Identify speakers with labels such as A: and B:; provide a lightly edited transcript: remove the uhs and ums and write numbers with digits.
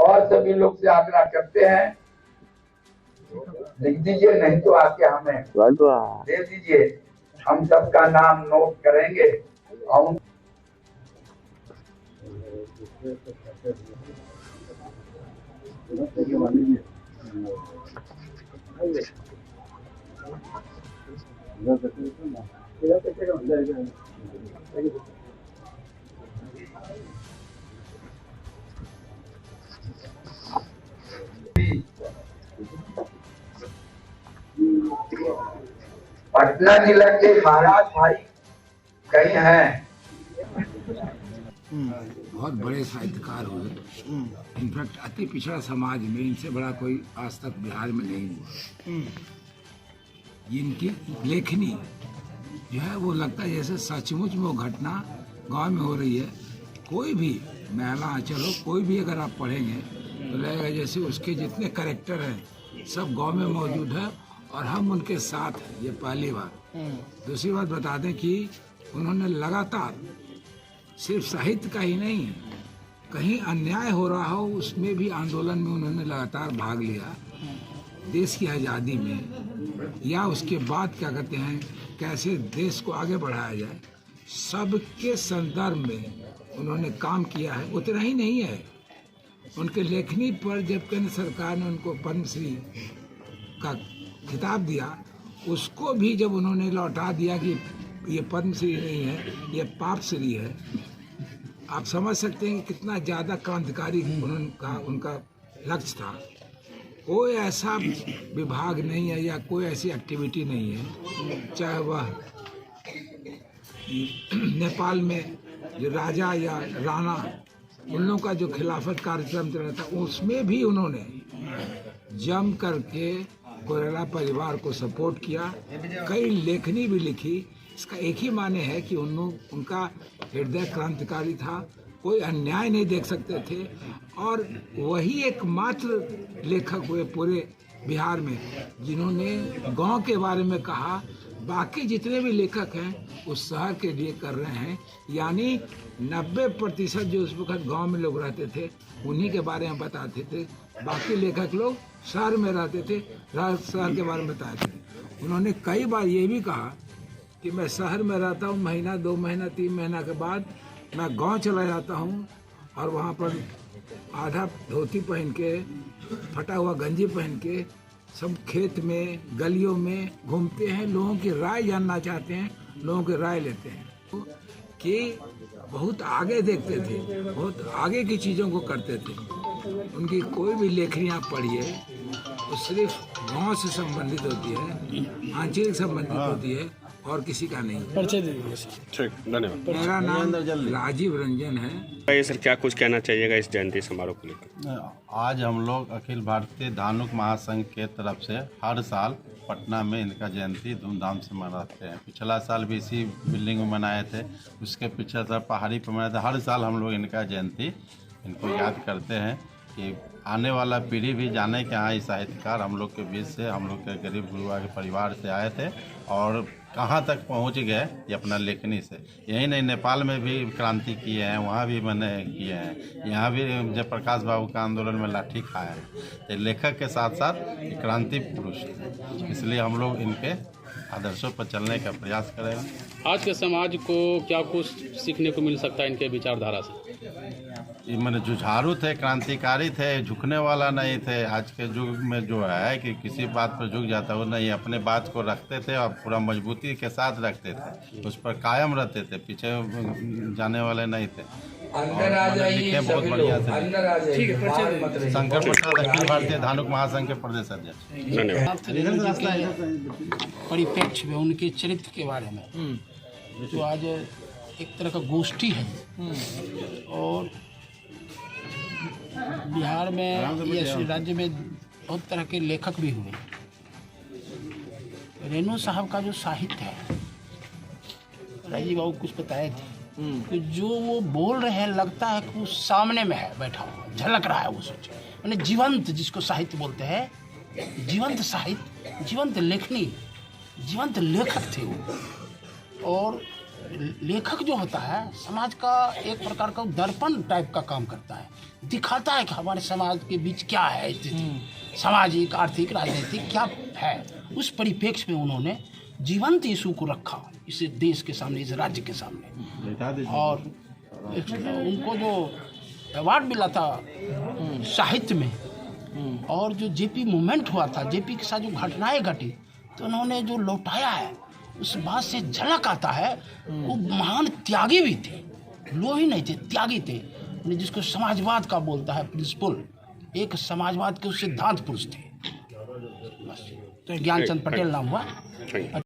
A: और सभी लोग से आग्रह करते हैं, लिख दीजिए, नहीं तो आके हमें दे दीजिए, हम सबका नाम नोट करेंगे और पटना जिला के महाराज भाई कई हैं,
B: बहुत बड़े साहित्यकार हुए। इनफैक्ट अति पिछड़ा समाज में इनसे बड़ा कोई आज तक बिहार में नहीं हुआ। इनकी लेखनी जो है वो लगता है जैसे सचमुच में वो घटना गांव में हो रही है। कोई भी महिला चलो कोई भी अगर आप पढ़ेंगे तो लगेगा जैसे उसके जितने कैरेक्टर हैं सब गांव में मौजूद है और हम उनके साथ हैं। ये पहली बात। दूसरी बात बता दें कि उन्होंने लगातार सिर्फ साहित्य का ही नहीं, कहीं अन्याय हो रहा हो उसमें भी आंदोलन में उन्होंने लगातार भाग लिया। देश की आज़ादी में या उसके बाद क्या कहते हैं कैसे देश को आगे बढ़ाया जाए, सबके संदर्भ में उन्होंने काम किया है। उतना ही नहीं है, उनके लेखनी पर जब केंद्र सरकार ने उनको पद्मश्री का खिताब दिया, उसको भी जब उन्होंने लौटा दिया कि ये पद्मश्री नहीं है, ये पापश्री है। आप समझ सकते हैं कि कितना ज़्यादा क्रांतिकारी उनका लक्ष्य था। कोई ऐसा विभाग नहीं है या कोई ऐसी एक्टिविटी नहीं है, चाहे वह नेपाल में जो राजा या राणा उन लोगों का जो खिलाफत कार्यक्रम चल रहा था उसमें भी उन्होंने जम करके कोइराला परिवार को सपोर्ट किया। कई लेखनी भी लिखी। इसका एक ही माने है कि उनका हृदय क्रांतिकारी था, कोई अन्याय नहीं देख सकते थे और वही एकमात्र लेखक हुए पूरे बिहार में जिन्होंने गांव के बारे में कहा। बाकी जितने भी लेखक हैं उस शहर के लिए कर रहे हैं, यानी 90% जो उस वक्त गांव में लोग रहते थे उन्हीं के बारे में बताते थे। बाकी लेखक लोग शहर में रहते थे, शहर के बारे में बताते थे। उन्होंने कई बार ये भी कहा कि मैं शहर में रहता हूँ, महीना 2 महीना 3 महीना के बाद मैं गांव चला जाता हूँ और वहाँ पर आधा धोती पहन के, फटा हुआ गंजी पहन के सब खेत में गलियों में घूमते हैं, लोगों की राय जानना चाहते हैं, लोगों की राय लेते हैं कि बहुत आगे देखते थे, बहुत आगे की चीज़ों को करते थे। उनकी कोई भी लेखनी आप पढ़िए तो सिर्फ गांव से संबंधित होती है, आंचलिक संबंधित होती है और किसी का नहीं।
C: परिचय दे दीजिए।
D: ठीक, धन्यवाद।
B: मेरा नाम राजीव रंजन है।
D: सर क्या कुछ कहना चाहिएगा इस जयंती समारोह को लेकर?
E: आज हम लोग अखिल भारतीय धानुक महासंघ के तरफ से हर साल पटना में इनका जयंती धूमधाम से मनाते हैं। पिछला साल भी इसी बिल्डिंग में मनाए थे, उसके पिछले साल पहाड़ी पर मनाए थे। हर साल हम लोग इनका जयंती इनको याद करते हैं कि आने वाला पीढ़ी भी जाने कि हाँ ये साहित्यकार हम लोग के बीच से, हम लोग के गरीब गुरुआ के परिवार से आए थे और कहाँ तक पहुँच गए ये अपना लेखनी से। यही नहीं, नेपाल में भी क्रांति किए हैं, वहाँ भी मैंने किए हैं, यहाँ भी जयप्रकाश बाबू का आंदोलन में लाठी खाए हैं। ये लेखक के साथ साथ क्रांति पुरुष हैं, इसलिए हम लोग इनके आदर्शों पर चलने का प्रयास करेंगे।
C: आज के समाज को क्या कुछ सीखने को मिल सकता है इनके विचारधारा से?
E: ये मैंने जुझारू थे, क्रांतिकारी थे, झुकने वाला नहीं थे। आज के युग में जो है कि किसी बात पर झुक जाता वो नहीं, अपने बात को रखते थे और पूरा मजबूती के साथ रखते थे, उस पर कायम रहते थे, पीछे जाने वाले नहीं थे। लिखे बहुत बढ़िया थे।
C: ठीक है,
E: शंकर प्रसाद अखिल भारतीय धानुक महासंघ के प्रदेश अध्यक्ष।
D: धन्यवाद।
F: परिप्रेक्ष्य में उनके चरित्र के बारे में तो आज एक तरह का गोष्ठी है और बिहार में या राज्य में बहुत तरह के लेखक भी हुए। रेणु साहब का जो साहित्य है, राजीव बाबू कुछ बताए थे कि जो वो बोल रहे हैं लगता है कि वो सामने में है, बैठा हुआ झलक रहा है वो सोच। मैंने जीवंत, जिसको साहित्य बोलते हैं, जीवंत साहित्य, जीवंत लेखनी, जीवंत लेखक थे वो। और लेखक जो होता है समाज का एक प्रकार का दर्पण टाइप का काम करता है, दिखाता है कि हमारे समाज के बीच क्या है स्थिति, सामाजिक आर्थिक राजनीतिक क्या है। उस परिप्रेक्ष्य में उन्होंने जीवंत यीशु को रखा इस देश के सामने, इस राज्य के सामने। और उनको जो अवार्ड मिला था साहित्य में, और जो जेपी मूवमेंट हुआ था, जेपी के साथ जो घटनाएं घटी, तो उन्होंने जो लौटाया है उस बात से झलक आता है वो महान त्यागी भी थे, लोही नहीं थे, त्यागी थे, जिसको समाजवाद का बोलता है प्रिंसिपल, एक समाजवाद के सिद्धांत पुरुष थे। बस ज्ञानचंद पटेल नाम हुआ।